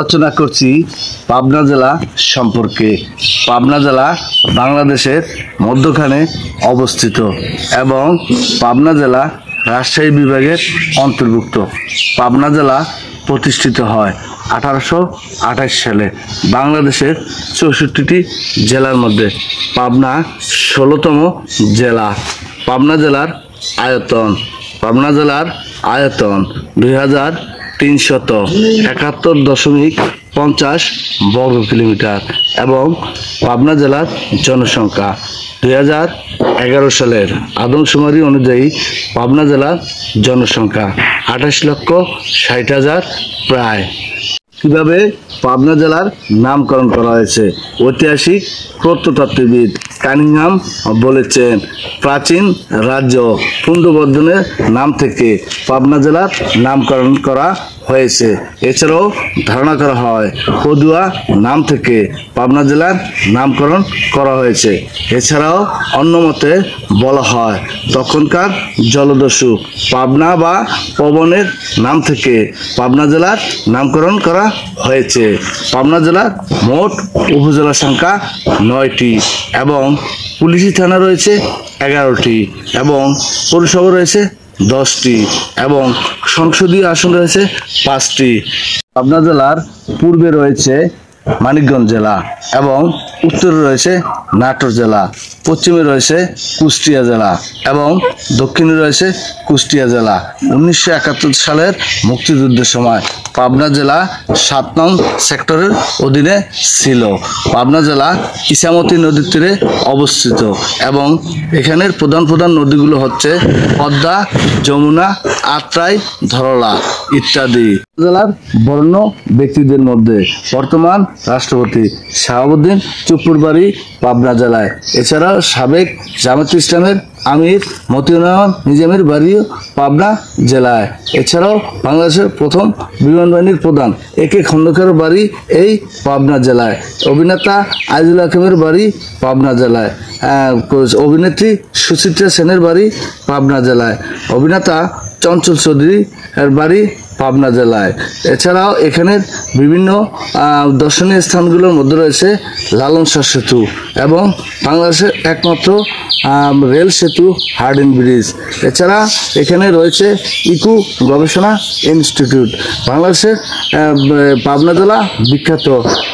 আলোচনা করছি পাবনা জেলা সম্পর্কে। পাবনা জেলা বাংলাদেশের মধ্যখানে অবস্থিত এবং পাবনা জেলা রাজশাহী বিভাগের অন্তর্ভুক্ত। পাবনা জেলা প্রতিষ্ঠিত হয় 1828 সালে। বাংলাদেশের 64টি জেলার মধ্যে পাবনা 16তম জেলা। পাবনা জেলার আয়তন 2371.50 বর্গ কিলোমিটার এবং পাবনা জেলার জনসংখ্যা 2011 সালের আদমশুমারি অনুযায়ী পাবনা জেলার জনসংখ্যা 28,60,000 প্রায়। কিভাবে পাবনা জেলার নামকরণ করা হয়েছে? ঐতিহাসিক প্রত্নতত্ত্ববিদ কানিংহাম বলেছেন, প্রাচীন রাজ্য পুণ্ড্রবর্ধনের নাম থেকে পাবনা জেলার নামকরণ করা হয়েছে। এছাড়াও ধারণা করা হয় পদুয়া নাম থেকে পাবনা জেলার নামকরণ করা হয়েছে। এছাড়াও অন্য মতে বলা হয় তখনকার জলদস্যু পাবনা বা পবনের নাম থেকে পাবনা জেলার নামকরণ করা হয়েছে। পাবনা জেলার মোট উপজেলা সংখ্যা 9টি এবং পুলিশি থানা রয়েছে 11টি এবং পৌরসভা রয়েছে 10টি এবং সংসদীয় আসন রয়েছে 5টি। পাবনা জেলার পূর্বে রয়েছে মানিকগঞ্জ জেলা এবং উত্তরে রয়েছে নাটোর জেলা, পশ্চিমে রয়েছে কুষ্টিয়া জেলা এবং দক্ষিণে রয়েছে কুষ্টিয়া জেলা। 1971 সালের মুক্তিযুদ্ধের সময় পাবনা জেলা 7 নং সেক্টরের অধীনে ছিল। পাবনা জেলা ইছামতি নদীর তীরে অবস্থিত এবং এখানের প্রধান নদীগুলো হচ্ছে পদ্মা, যমুনা, আত্রাই, ধরলা ইত্যাদি। জেলার বরেণ্য ব্যক্তিদের মধ্যে বর্তমান রাষ্ট্রপতি শাহাবুদ্দিন চুপ্পুর বাড়ি পাবনা জেলায়। এছাড়াও সাবেক জামায়াতে ইসলামের আমির মতিউর রহমান নিজামীর বাড়িও পাবনা জেলায়। এছাড়াও বাংলাদেশের প্রথম বিমান বাহিনীর প্রধান একে খন্দকারের বাড়ি এই পাবনা জেলায়। অভিনেতা আজিজুল হাকিমের বাড়ি পাবনা জেলায়। অভিনেত্রী সুচিত্রা সেনের বাড়ি পাবনা জেলায়। অভিনেতা চঞ্চল চৌধুরীর বাড়ি পাবনা জেলায়। এছাড়াও এখানের বিভিন্ন দর্শনীয় স্থানগুলোর মধ্যে রয়েছে লালন শাহ সেতু এবং বাংলাদেশের একমাত্র রেল সেতু হার্ডিন ব্রিজ। এছাড়া এখানে রয়েছে ইকো গবেষণা ইনস্টিটিউট। বাংলাদেশের পাবনা জেলা বিখ্যাত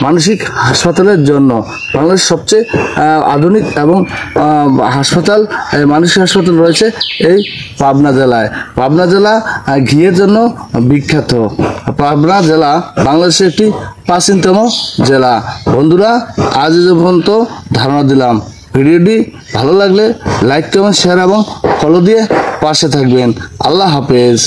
মানসিক হাসপাতালের জন্য। বাংলাদেশের সবচেয়ে আধুনিক এবং মানসিক হাসপাতাল রয়েছে এই পাবনা জেলায়। পাবনা জেলা ঘিয়ের জন্য বিখ্যাত। পাবনা জেলা বাংলাদেশের একটি প্রাচীনতম জেলা। বন্ধুরা, আজ পর্যন্ত ধারণা দিলাম। ভিডিওটি ভালো লাগলে লাইক, কমেন্ট, শেয়ার এবং ফলো দিয়ে পাশে থাকবেন। আল্লাহ হাফেজ।